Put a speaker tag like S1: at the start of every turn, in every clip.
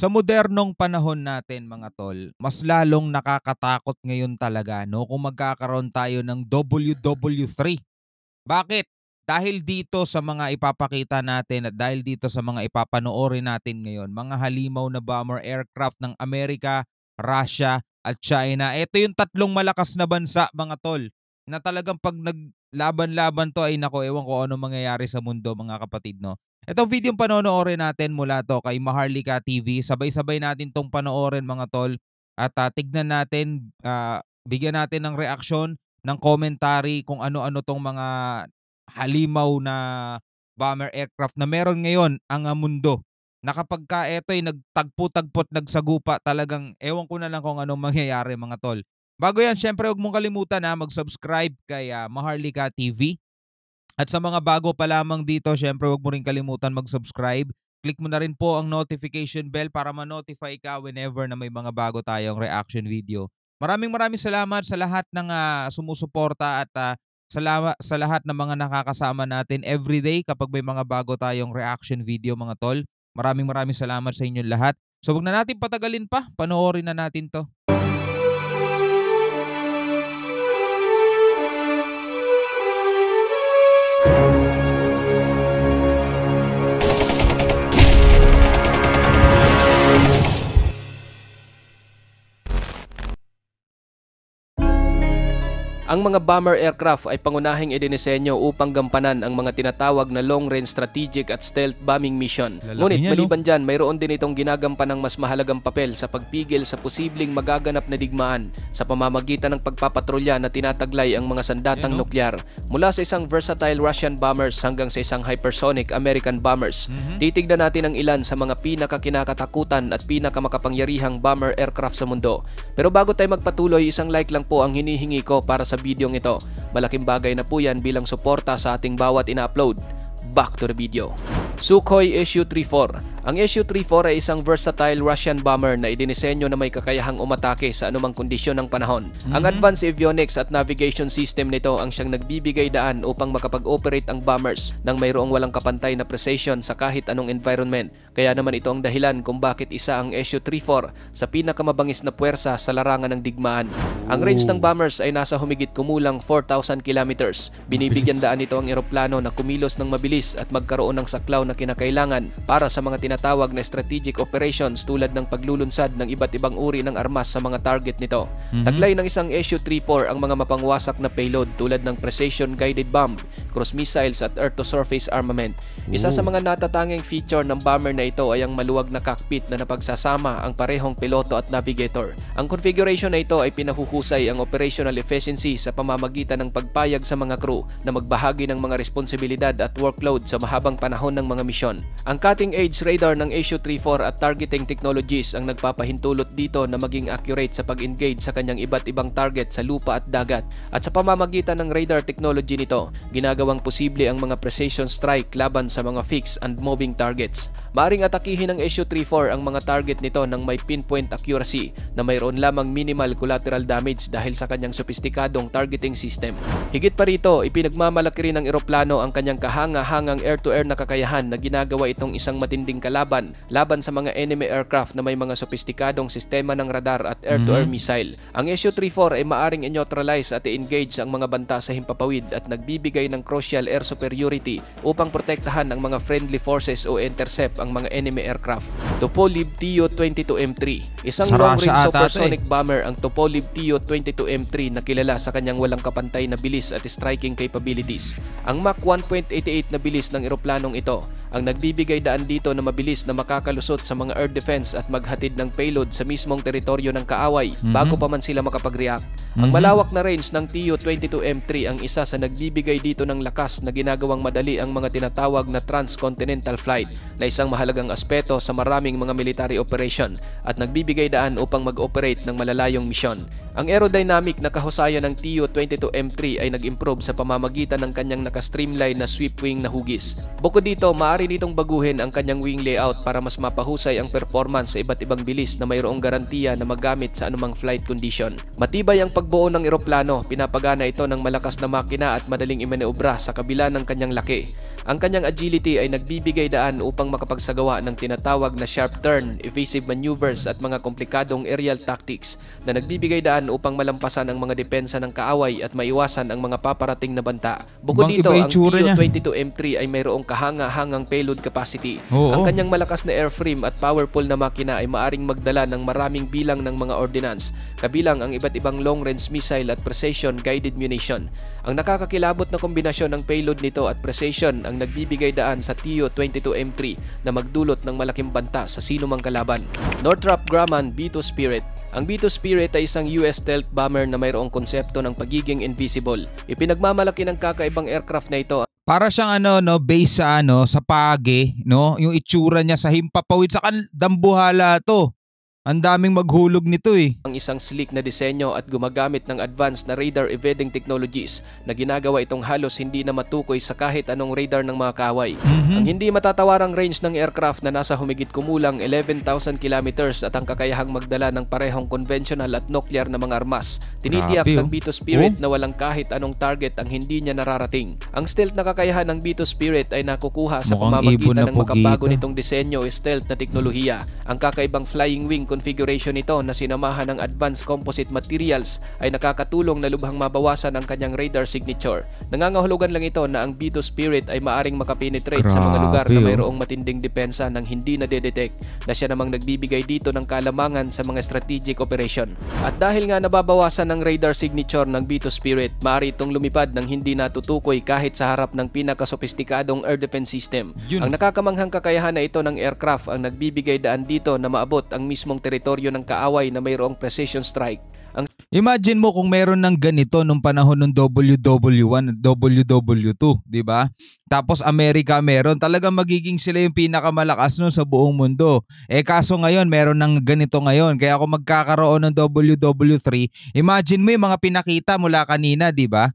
S1: Sa modernong panahon natin mga tol, mas lalong nakakatakot ngayon talaga no kung magkakaroon tayo ng WW3. Bakit? Dahil dito sa mga ipapakita natin at dahil dito sa mga ipapanoorin natin ngayon, mga halimaw na bomber aircraft ng Amerika, Russia at China. Ito yung tatlong malakas na bansa mga tol na talagang pag naglaban-laban to ay nako, ewan ko ano mangyayari sa mundo mga kapatid no. Itong video panonoorin natin mula to kay Maharlika TV. Sabay-sabay natin tong panoorin mga tol at tignan natin, bigyan natin ng reaksyon, ng commentary kung ano-ano tong mga halimaw na bomber aircraft na meron ngayon ang mundo. Na kapagka eto'y nagtagpo-tagpo't nagsagupa, talagang ewan ko na lang kung anong mangyayari mga tol. Bago yan, syempre huwag mong kalimutan na mag-subscribe kay Maharlika TV. At sa mga bago pa lamang dito, syempre huwag mo rin kalimutan mag-subscribe. Click mo na rin po ang notification bell para ma-notify ka whenever na may mga bago tayong reaction video. Maraming salamat sa lahat ng sumusuporta at salamat sa lahat ng mga nakakasama natin everyday kapag may mga bago tayong reaction video mga tol. Maraming salamat sa inyong lahat. So wag na natin patagalin pa, panoorin na natin to.
S2: Ang mga bomber aircraft ay pangunahing idinisenyo upang gampanan ang mga tinatawag na long-range strategic at stealth bombing mission. Ngunit maliban dyan, mayroon din itong ginagampanang mas mahalagang papel sa pagpigil sa posibleng magaganap na digmaan sa pamamagitan ng pagpapatrolya na tinataglay ang mga sandatang nuklear. Mula sa isang versatile Russian bombers hanggang sa isang hypersonic American bombers, titignan natin ang ilan sa mga pinakakinakatakutan at pinakamakapangyarihang bomber aircraft sa mundo. Pero bago tayo magpatuloy, isang like lang po ang hinihingi ko para sa videong ito. Malaking bagay na po yan bilang suporta sa ating bawat ina-upload. Back to the video. Sukhoi Su-34. Ang Su-34 ay isang versatile Russian bomber na idinisenyo na may kakayahang umatake sa anumang kondisyon ng panahon. Ang advanced avionics at navigation system nito ang siyang nagbibigay daan upang makapag-operate ang bombers nang mayroong walang kapantay na precision sa kahit anong environment. Kaya naman ito ang dahilan kung bakit isa ang Su-34 sa pinakamabangis na puwersa sa larangan ng digmaan. Ang range ng bombers ay nasa humigit kumulang 4,000 kilometers. Binibigyan daan nito ang eroplano na kumilos ng mabilis at magkaroon ng saklaw na kinakailangan para sa mga tinatawag na strategic operations tulad ng paglulunsad ng iba't ibang uri ng armas sa mga target nito. Taglay ng isang Su-34 ang mga mapangwasak na payload tulad ng precision guided bomb, cruise missiles at air-to-surface armament. Isa sa mga natatanging feature ng bomber na ito ay ang maluwag na cockpit na napagsasama ang parehong piloto at navigator. Ang configuration na ito ay pinahuhusay ang operational efficiency sa pamamagitan ng pagpayag sa mga crew na magbahagi ng mga responsibilidad at workload sa mahabang panahon ng mga misyon. Ang cutting-edge radar ng Su-34 at targeting technologies ang nagpapahintulot dito na maging accurate sa pag-engage sa kanyang iba't ibang target sa lupa at dagat. At sa pamamagitan ng radar technology nito, ginagawang posible ang mga precision strike laban sa mga fixed and moving targets. Maaring atakihin ng Su-34 ang mga target nito ng may pinpoint accuracy na mayroon lamang minimal collateral damage dahil sa kanyang sopistikadong targeting system. Higit pa rito, ipinagmamalaki rin ng eroplano ang kanyang kahanga-hangang air-to-air na kakayahan na ginagawa itong isang matinding kalaban laban sa mga enemy aircraft na may mga sopistikadong sistema ng radar at air-to-air missile. Ang Su-34 ay maaring i-neutralize at i-engage ang mga banta sa himpapawid at nagbibigay ng crucial air superiority upang protektahan ang mga friendly forces o intercept ang mga enemy aircraft. Tupolev Tu-22M3. Isang long-range supersonic bomber ang Tupolev Tu-22M3 na kilala sa kanyang walang kapantay na bilis at striking capabilities. Ang Mach 1.88 na bilis ng eroplanong ito ang nagbibigay daan dito na mabilis na makakalusot sa mga air defense at maghatid ng payload sa mismong teritoryo ng kaaway bago pa man sila makapag-react. Ang malawak na range ng Tu-22M3 ang isa sa nagbibigay dito ng lakas na ginagawang madali ang mga tinatawag na transcontinental flight na isang mahalagang aspeto sa maraming mga military operation at nagbibigay daan upang mag-operate ng malalayong misyon. Ang aerodynamic na kahusayan ng Tu-22M3 ay nag-improve sa pamamagitan ng kanyang naka-streamline na sweep wing na hugis. Bukod dito, maaari nitong baguhin ang kanyang wing layout para mas mapahusay ang performance sa iba't ibang bilis na mayroong garantiya na magamit sa anumang flight condition. Matibay ang pagbuo ng eroplano, pinapagana ito ng malakas na makina at madaling imaneobra sa kabila ng kanyang laki. Ang kanyang agility ay nagbibigay daan upang makapagsagawa ng tinatawag na sharp turn, evasive maneuvers at mga komplikadong aerial tactics na nagbibigay daan upang malampasan ang mga depensa ng kaaway at maiwasan ang mga paparating na banta. Bukod dito, ang Tu-22M3 ay mayroong kahanga-hangang payload capacity. Ang kanyang malakas na airframe at powerful na makina ay maaring magdala ng maraming bilang ng mga ordnance, kabilang ang iba't ibang long-range missile at precision-guided munition. Ang nakakakilabot na kombinasyon ng payload nito at precision ang nagbibigay daan sa Tu-22M3 na magdulot ng malaking banta sa sinumang kalaban. Northrop Grumman B-2 Spirit. Ang B-2 Spirit ay isang US stealth bomber na mayroong konsepto ng pagiging invisible. Ipinagmamalaki ng kakaibang aircraft na ito.
S1: Para siyang base sa Page, no? Yung itsura niya sa himpapawid sa dambuhala to. Ang daming maghulog nito eh.
S2: Ang isang sleek na disenyo at gumagamit ng advanced na radar evading technologies na ginagawa itong halos hindi na matukoy sa kahit anong radar ng mga kaaway. Ang hindi matatawarang range ng aircraft na nasa humigit kumulang 11,000 kilometers at ang kakayahang magdala ng parehong conventional at nuclear na mga armas. Tinitiyak ng B-2 Spirit na walang kahit anong target ang hindi niya nararating. Ang stealth na kakayahan ng B-2 Spirit ay nakukuha sa pamamagitan ng makabago nitong disenyo o stealth na teknolohiya. Ang kakaibang flying wing configuration nito na sinamahan ng advanced composite materials ay nakakatulong na lubhang mabawasan ang kanyang radar signature. Nangangahulugan lang ito na ang B-2 Spirit ay maaring makapenetrate sa mga lugar na mayroong matinding depensa ng hindi nadedetect, na siya namang nagbibigay dito ng kalamangan sa mga strategic operation. At dahil nga nababawasan ng radar signature ng B-2 Spirit, maaari itong lumipad ng hindi natutukoy kahit sa harap ng pinakasophistikadong air defense system. Ang nakakamanghang kakayahan na ito ng aircraft ang nagbibigay daan dito na maabot ang mismong teritoryo ng kaaway na mayroong precision strike.
S1: Imagine mo kung meron ng ganito nung panahon ng WW1 at WW2, di ba? Tapos Amerika meron, talagang magiging sila yung pinakamalakas nun sa buong mundo. Kaso ngayon meron ng ganito ngayon. Kaya kung magkakaroon ng WW3, imagine mo yung mga pinakita mula kanina, di ba?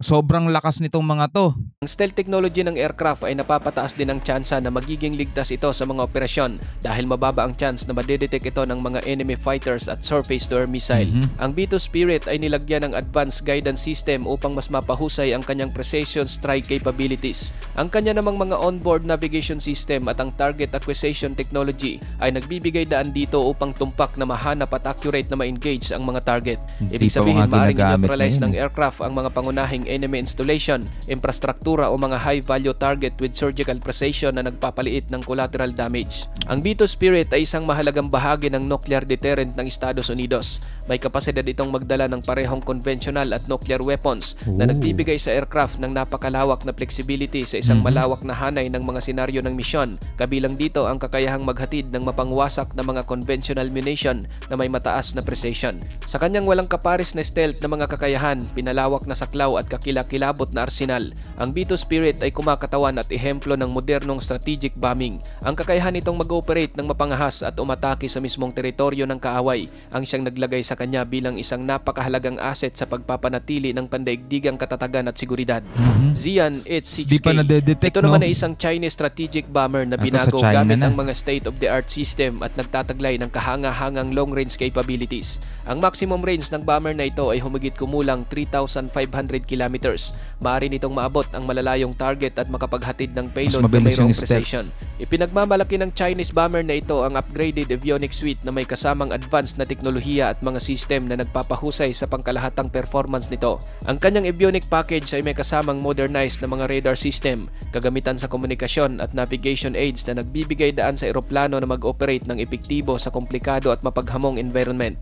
S1: Sobrang lakas nitong mga to.
S2: Ang stealth technology ng aircraft ay napapataas din ang tsansa na magiging ligtas ito sa mga operasyon dahil mababa ang chance na madedetect ito ng mga enemy fighters at surface-to-air missile. Ang B-2 Spirit ay nilagyan ng advanced guidance system upang mas mapahusay ang kanyang precision strike capabilities. Ang kanya namang mga onboard navigation system at ang target acquisition technology ay nagbibigay daan dito upang tumpak na mahanap at accurate na ma-engage ang mga target. Ibig sabihin, maaaring neutralize ng aircraft ang mga pangunahing enemy installation, infrastruktura o mga high-value target with surgical precision na nagpapaliit ng collateral damage. Ang B-2 Spirit ay isang mahalagang bahagi ng nuclear deterrent ng Estados Unidos. May kapasidad itong magdala ng parehong conventional at nuclear weapons na nagbibigay sa aircraft ng napakalawak na flexibility sa isang malawak na hanay ng mga senaryo ng misyon. Kabilang dito ang kakayahang maghatid ng mapangwasak na mga conventional munition na may mataas na precision. Sa kanyang walang kaparis na stealth na mga kakayahan, pinalawak na saklaw at kilakilabot na arsenal, ang B-2 Spirit ay kumakatawan at ehemplo ng modernong strategic bombing. Ang kakayahan nitong mag-ooperate ng mapangahas at umatake sa mismong teritoryo ng kaaway ang siyang naglagay sa kanya bilang isang napakahalagang asset sa pagpapanatili ng pandaigdigang katatagan at seguridad. Xi'an H-6K. Ito naman ay isang Chinese strategic bomber na binago gamit ang mga state-of-the-art system at nagtataglay ng kahanga-hangang long-range capabilities. Ang maximum range ng bomber na ito ay humigit kumulang 3,500 kilometers. Maaari nitong maabot ang malalayong target at makapaghatid ng payload na mayroong precision. Ipinagmamalaki ng Chinese bomber na ito ang upgraded avionics suite na may kasamang advanced na teknolohiya at mga system na nagpapahusay sa pangkalahatang performance nito. Ang kanyang avionic package ay may kasamang modernized na mga radar system, kagamitan sa komunikasyon at navigation aids na nagbibigay daan sa eroplano na mag-operate ng epektibo sa komplikado at mapaghamong environment.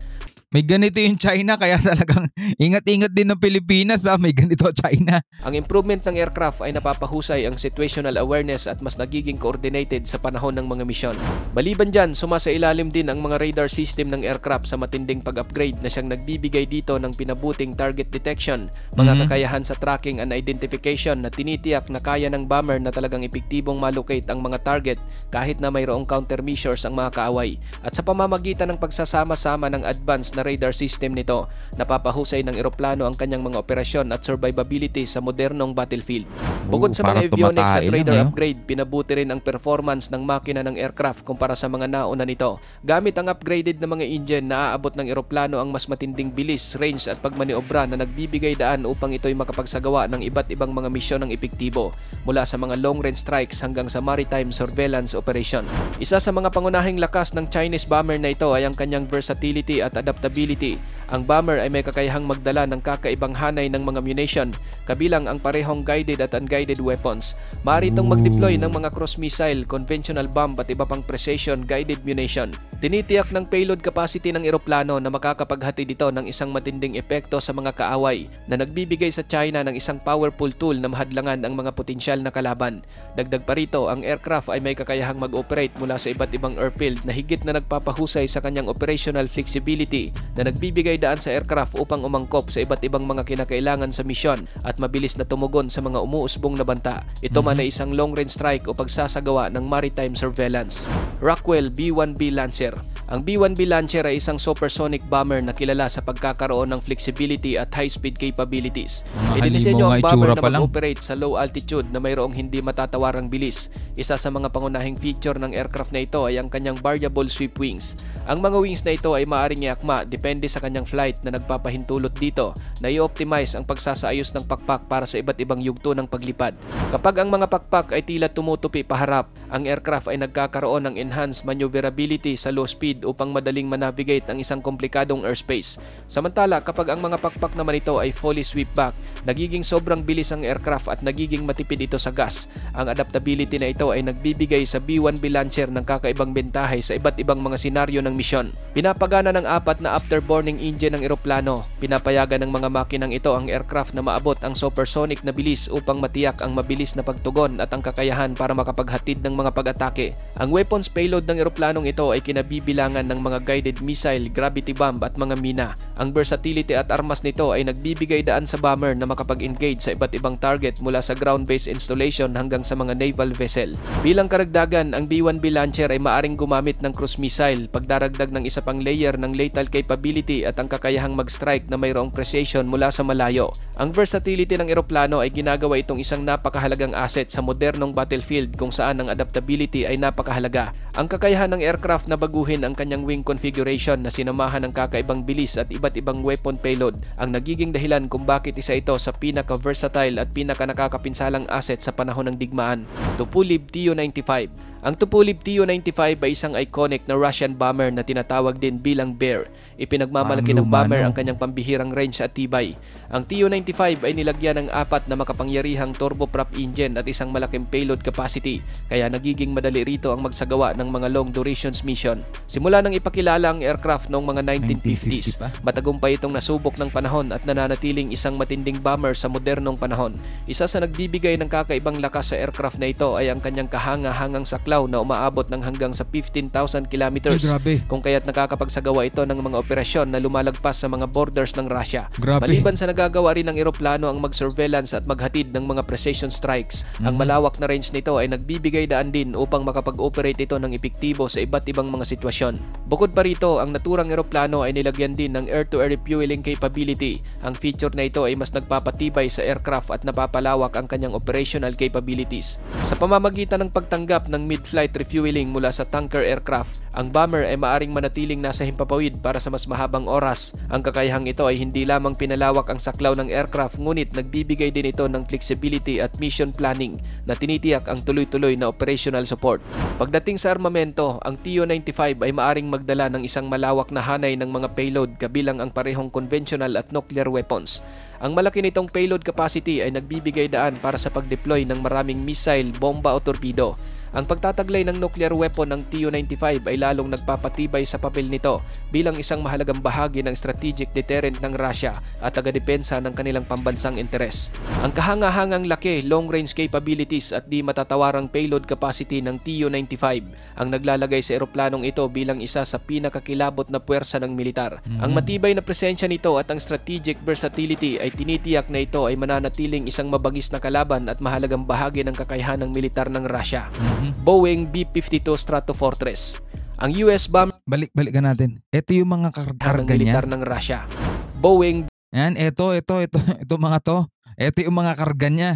S1: May ganito yung China, kaya talagang ingat-ingat din ng Pilipinas may ganito China.
S2: Ang improvement ng aircraft ay napapahusay ang situational awareness at mas nagiging coordinated sa panahon ng mga misyon. Maliban dyan, sumasailalim din ang mga radar system ng aircraft sa matinding pag-upgrade na siyang nagbibigay dito ng pinabuting target detection, mga kakayahan sa tracking and identification na tinitiyak na kaya ng bomber na talagang epektibong malocate ang mga target kahit na mayroong countermeasures ang mga kaaway. At sa pamamagitan ng pagsasama-sama ng advanced na radar system nito. Napapahusay ng eroplano ang kanyang mga operasyon at survivability sa modernong battlefield. Bukod sa mga avionics at radar upgrade, pinabuti rin ang performance ng makina ng aircraft kumpara sa mga nauna nito. Gamit ang upgraded na mga engine, naaabot ng eroplano ang mas matinding bilis, range at pagmaniobra na nagbibigay daan upang ito'y makapagsagawa ng iba't ibang mga misyon ng epektibo, mula sa mga long-range strikes hanggang sa maritime surveillance operation. Isa sa mga pangunahing lakas ng Chinese bomber na ito ay ang kanyang versatility at adaptability. Ang bomber ay may kakayahang magdala ng kakaibang hanay ng mga munition, kabilang ang parehong guided at unguided weapons. Maaari itong mag-deploy ng mga cross missile, conventional bomb at iba pang precision guided munition. Tinitiyak ng payload capacity ng eroplano na makakapaghatid ito ng isang matinding epekto sa mga kaaway, na nagbibigay sa China ng isang powerful tool na mahadlangan ang mga potensyal na kalaban. Dagdag pa rito, ang aircraft ay may kakayahang mag-operate mula sa iba't ibang airfield na higit na nagpapahusay sa kanyang operational flexibility, na nagbibigay daan sa aircraft upang umangkop sa iba't ibang mga kinakailangan sa misyon at mabilis na tumugon sa mga umuusbong na banta. Ito man ay isang long-range strike o pagsasagawa ng maritime surveillance. Rockwell B-1B Lancer. Ang B-1B Lancer ay isang supersonic bomber na kilala sa pagkakaroon ng flexibility at high-speed capabilities. Idinisenyo ang bomber na mag-operate sa low altitude na mayroong hindi matatawarang bilis. Isa sa mga pangunahing feature ng aircraft na ito ay ang kanyang variable sweep wings. Ang mga wings na ito ay maaaring iakma depende sa kanyang flight, na nagpapahintulot dito na i-optimize ang pagsasaayos ng pakpak para sa iba't ibang yugto ng paglipad. Kapag ang mga pakpak ay tila tumutupi paharap, ang aircraft ay nagkakaroon ng enhanced maneuverability sa low speed upang madaling manavigate ang isang komplikadong airspace. Samantala, kapag ang mga pakpak naman ito ay fully sweep back, nagiging sobrang bilis ang aircraft at nagiging matipid ito sa gas. Ang adaptability na ito ay nagbibigay sa B-1B Lancer ng kakaibang bentahe sa iba't ibang mga senaryo ng misyon. Pinapagana ng 4 na afterburning engine ng eroplano. Pinapayagan ng mga makinang ito ang aircraft na maabot ang supersonic na bilis upang matiyak ang mabilis na pagtugon at ang kakayahan para makapaghatid ng mga pag-atake. Ang weapons payload ng eroplanong ito ay kinabibilangan ng mga guided missile, gravity bomb at mga mina. Ang versatility at armas nito ay nagbibigay daan sa bomber na makapag-engage sa iba't ibang target, mula sa ground-based installation hanggang sa mga naval vessel. Bilang karagdagan, ang B-1B Lancer ay maaring gumamit ng cruise missile, pagdaragdag ng isa pang layer ng lethal capability at ang kakayahang mag-strike na mayroong precision mula sa malayo. Ang versatility ng eroplano ay ginagawa itong isang napakahalagang asset sa modernong battlefield, kung saan ang adaptability ay napakahalaga. Ang kakayahan ng aircraft na baguhin ang kanyang wing configuration na sinamahan ng kakaibang bilis at iba't ibang weapon payload ang nagiging dahilan kung bakit isa ito sa pinaka-versatile at pinaka-nakakapinsalang asset sa panahon ng digmaan. Tupolev Tu-95. Ang Tupolev Tu-95 ay isang iconic na Russian bomber na tinatawag din bilang Bear. Ipinagmamalaki ng bomber ang kanyang pambihirang range at tibay. Ang Tu-95 ay nilagyan ng 4 na makapangyarihang turboprop engine at isang malaking payload capacity, kaya nagiging madali rito ang magsagawa ng mga long durations mission. Simula nang ipakilala ang aircraft noong mga 1950s, matagumpay itong nasubok ng panahon at nananatiling isang matinding bomber sa modernong panahon. Isa sa nagbibigay ng kakaibang lakas sa aircraft na ito ay ang kanyang kahanga-hangang saklaw na umaabot ng hanggang sa 15,000 kilometers, kung kaya't nakakapagsagawa ito ng mga operasyon na lumalagpas sa mga borders ng Russia. Maliban sa nagagawa rin ng eroplano ang mag-surveillance at maghatid ng mga precision strikes, ang malawak na range nito ay nagbibigay daan din upang makapag-operate ito ng epektibo sa iba't ibang mga sitwasyon. Bukod pa rito, ang naturang eroplano ay nilagyan din ng air-to-air refueling capability. Ang feature na ito ay mas nagpapatibay sa aircraft at napapalawak ang kanyang operational capabilities. Sa pamamagitan ng pagtanggap ng mid-flight refueling mula sa tanker aircraft, ang bomber ay maaring manatiling nasa himpapawid para sa mas mahabang oras. Ang kakayahang ito ay hindi lamang pinalawak ang saklaw ng aircraft, ngunit nagbibigay din ito ng flexibility at mission planning na tinitiyak ang tuloy-tuloy na operational support. Pagdating sa armamento, ang Tu-95 ay maaring magdala ng isang malawak na hanay ng mga payload, kabilang ang parehong conventional at nuclear weapons. Ang malaki nitong payload capacity ay nagbibigay daan para sa pag-deploy ng maraming missile, bomba o torpedo. Ang pagtataglay ng nuclear weapon ng Tu-95 ay lalong nagpapatibay sa papel nito bilang isang mahalagang bahagi ng strategic deterrent ng Russia at tagadepensa ng kanilang pambansang interes. Ang kahangahangang laki, long-range capabilities at di matatawarang payload capacity ng Tu-95 ang naglalagay sa eroplanong ito bilang isa sa pinakakilabot na puwersa ng militar. Ang matibay na presensya nito at ang strategic versatility ay tinitiyak na ito ay mananatiling isang mabagis na kalaban at mahalagang bahagi ng kakayahan ng militar ng Russia. Boeing B-52 Stratofortress. Ang US bomber
S1: Balikan natin. Ito yung mga
S2: ng
S1: karga niya.
S2: militar ng Russia. Boeing
S1: Yan, ito mga to. Ito yung mga karga niya.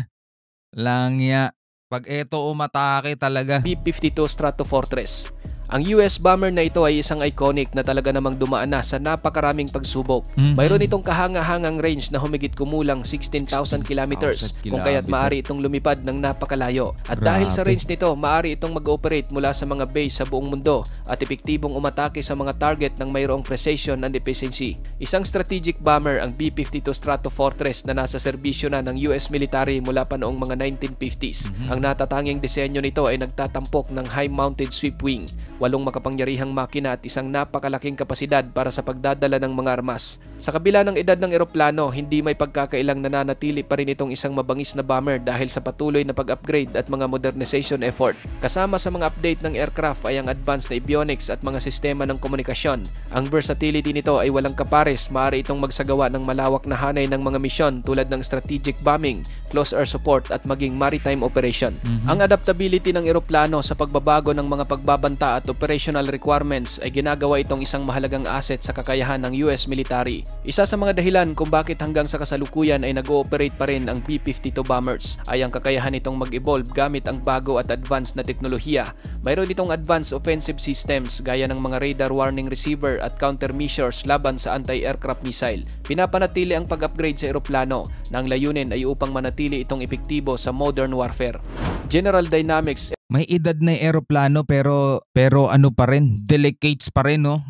S1: Langya. Pag ito umatake talaga.
S2: B-52 Stratofortress. Ang US bomber na ito ay isang iconic na talaga namang dumaan na sa napakaraming pagsubok. Mayroon itong kahanga-hangang range na humigit kumulang 16,000 kilometers, kung kaya't maaari itong lumipad ng napakalayo. At dahil sa range nito, maaari itong mag-operate mula sa mga base sa buong mundo at epektibong umatake sa mga target ng mayroong precision and efficiency. Isang strategic bomber ang B-52 Stratofortress na nasa serbisyo na ng US military mula pa noong mga 1950s. Ang natatanging disenyo nito ay nagtatampok ng high-mounted sweep wing, 8 makapangyarihang makina at isang napakalaking kapasidad para sa pagdadala ng mga armas. Sa kabila ng edad ng eroplano, hindi may pagkakailang nananatili pa rin itong isang mabangis na bomber dahil sa patuloy na pag-upgrade at mga modernization effort. Kasama sa mga update ng aircraft ay ang advanced na avionics at mga sistema ng komunikasyon. Ang versatility nito ay walang kapares, maaari itong magsagawa ng malawak na hanay ng mga misyon tulad ng strategic bombing, close air support at maging maritime operation. Ang adaptability ng eroplano sa pagbabago ng mga pagbabanta at operational requirements ay ginagawa itong isang mahalagang asset sa kakayahan ng US military. Isa sa mga dahilan kung bakit hanggang sa kasalukuyan ay nag-ooperate pa rin ang B-52 bombers ay ang kakayahan nitong mag-evolve gamit ang bago at advanced na teknolohiya. Mayroon itong advanced offensive systems gaya ng mga radar warning receiver at countermeasures laban sa anti-aircraft missile. Pinapanatili ang pag-upgrade sa eroplano na ang layunin ay upang manatili itong epektibo sa modern warfare. General Dynamics
S1: May edad na yung eroplano pero ano pa rin, delicates pa rin, no?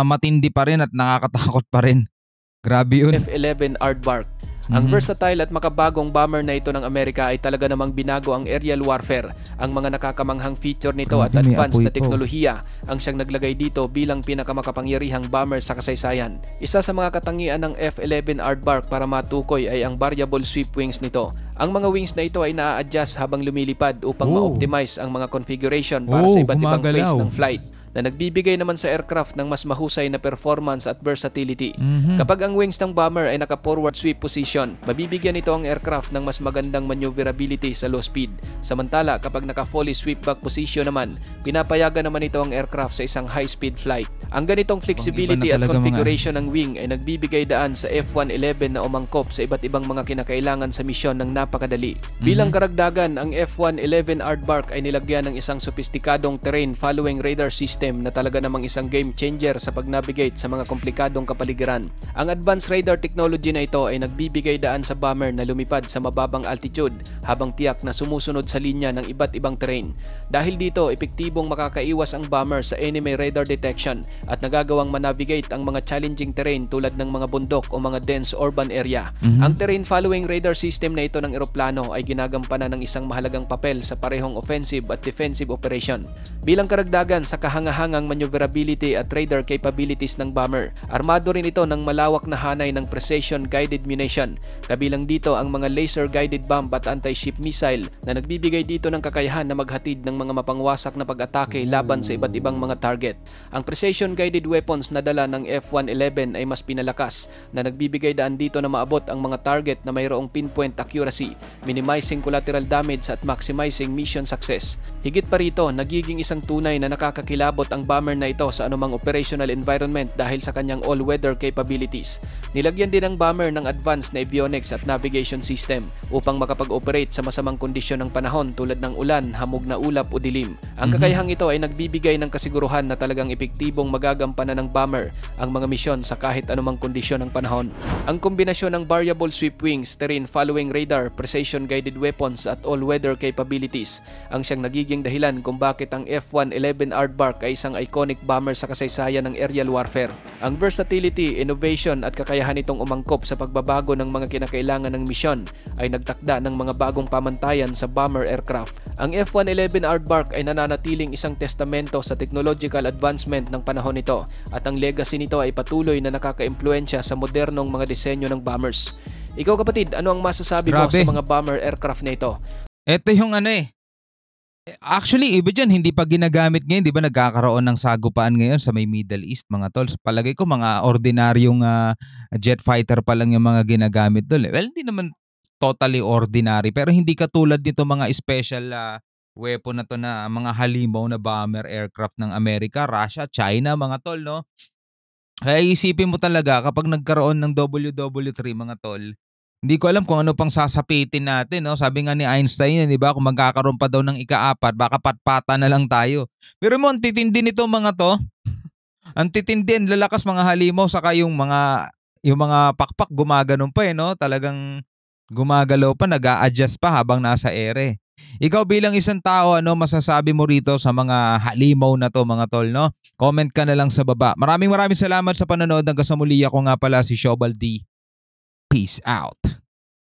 S1: Matindi pa rin at nakakatakot pa rin. Grabe yun.
S2: F-11 Aardvark. Ang versatile at makabagong bomber na ito ng Amerika ay talaga namang binago ang aerial warfare. Ang mga nakakamanghang feature nito at advanced na teknolohiya ang siyang naglagay dito bilang pinakamakapangyarihang bomber sa kasaysayan. Isa sa mga katangian ng F-11 Aardvark para matukoy ay ang variable sweep wings nito. Ang mga wings na ito ay naa-adjust habang lumilipad upang ma-optimize ang mga configuration para sa iba't ibang phase ng flight, na nagbibigay naman sa aircraft ng mas mahusay na performance at versatility. Kapag ang wings ng bomber ay naka-forward sweep position, mabibigyan ito ang aircraft ng mas magandang maneuverability sa low speed. Samantala, kapag naka-fully sweep back position naman, pinapayagan naman ito ang aircraft sa isang high-speed flight. Ang ganitong flexibility at configuration ng wing ay nagbibigay daan sa F-111 na umangkop sa iba't ibang mga kinakailangan sa misyon ng napakadali. Bilang karagdagan, ang F-111 Aardvark ay nilagyan ng isang sopistikadong terrain following radar system na talaga namang isang game changer sa pag-navigate sa mga komplikadong kapaligiran. Ang advanced radar technology na ito ay nagbibigay daan sa bomber na lumipad sa mababang altitude habang tiyak na sumusunod sa linya ng iba't ibang terrain. Dahil dito, epektibong makakaiwas ang bomber sa enemy radar detection at nagagawang manavigate ang mga challenging terrain tulad ng mga bundok o mga dense urban area. Ang terrain following radar system na ito ng eroplano ay ginagampanan ng isang mahalagang papel sa parehong offensive at defensive operation. Bilang karagdagan sa kahangahangang maneuverability at radar capabilities ng bomber, armado rin ito ng malawak na hanay ng precision-guided munition. Kabilang dito ang mga laser-guided bomb at anti-ship missile na nagbibigay dito ng kakayahan na maghatid ng mga mapangwasak na pag-atake laban sa iba't ibang mga target. Ang precision-guided weapons na dala ng F-111 ay mas pinalakas na nagbibigay daan dito na maabot ang mga target na mayroong pinpoint accuracy, minimizing collateral damage at maximizing mission success. Higit pa rito, nagiging isang tunay na nakakakilabot ang bomber na ito sa anumang operational environment dahil sa kanyang all-weather capabilities. Nilagyan din ang bomber ng advanced na avionics at navigation system upang makapag-operate sa masamang kondisyon ng panahon tulad ng ulan, hamog na ulap o dilim. Ang kakayahang ito ay nagbibigay ng kasiguruhan na talagang epektibong magagampanan ng bomber ang mga misyon sa kahit anumang kondisyon ng panahon. Ang kombinasyon ng variable sweep wings, terrain following radar, precision-guided weapons at all-weather capabilities ang siyang nagiging dahilan kung bakit ang F-111 Aardvark ay isang iconic bomber sa kasaysayan ng aerial warfare. Ang versatility, innovation at kakayahan nitong umangkop sa pagbabago ng mga kinakailangan ng misyon ay nagtakda ng mga bagong pamantayan sa bomber aircraft. Ang F-111 Aardvark ay nananatiling isang testamento sa technological advancement ng panahon nito at ang legacy nito ay patuloy na nakaka-impluensya sa modernong mga disenyo ng bombers. Ikaw kapatid, ano ang masasabi mo sa mga bomber aircraft na ito?
S1: Ito yung actually, iba dyan, hindi pa ginagamit ngayon. Di ba nagkakaroon ng sagupaan ngayon sa may Middle East, mga tol? Palagay ko, mga ordinaryong jet fighter pa lang yung mga ginagamit tol. Well, hindi naman totally ordinary, pero hindi katulad nito mga special weapon na to na mga halimaw na bomber aircraft ng Amerika, Russia, China, mga tol, no? Kaya isipin mo talaga kapag nagkaroon ng WW3, mga tol, hindi ko alam kung ano pang sasapitin natin, no? Sabi nga ni Einstein, di ba, kung magkakaroon pa daw ng ika-4, baka patpata na lang tayo. Pero mo, ang titindi nito mga to. Ang titindi, ang lalakas mga halimaw, saka yung mga pakpak gumaganon pa no? Talagang gumagalaw pa, nag-a-adjust pa habang nasa ere. Ikaw bilang isang tao, ano masasabi mo rito sa mga halimaw na to, mga tol, no? Comment ka na lang sa baba. Maraming salamat sa panonood. Hanggang sa muli, ako nga pala si Shobal D. Peace out.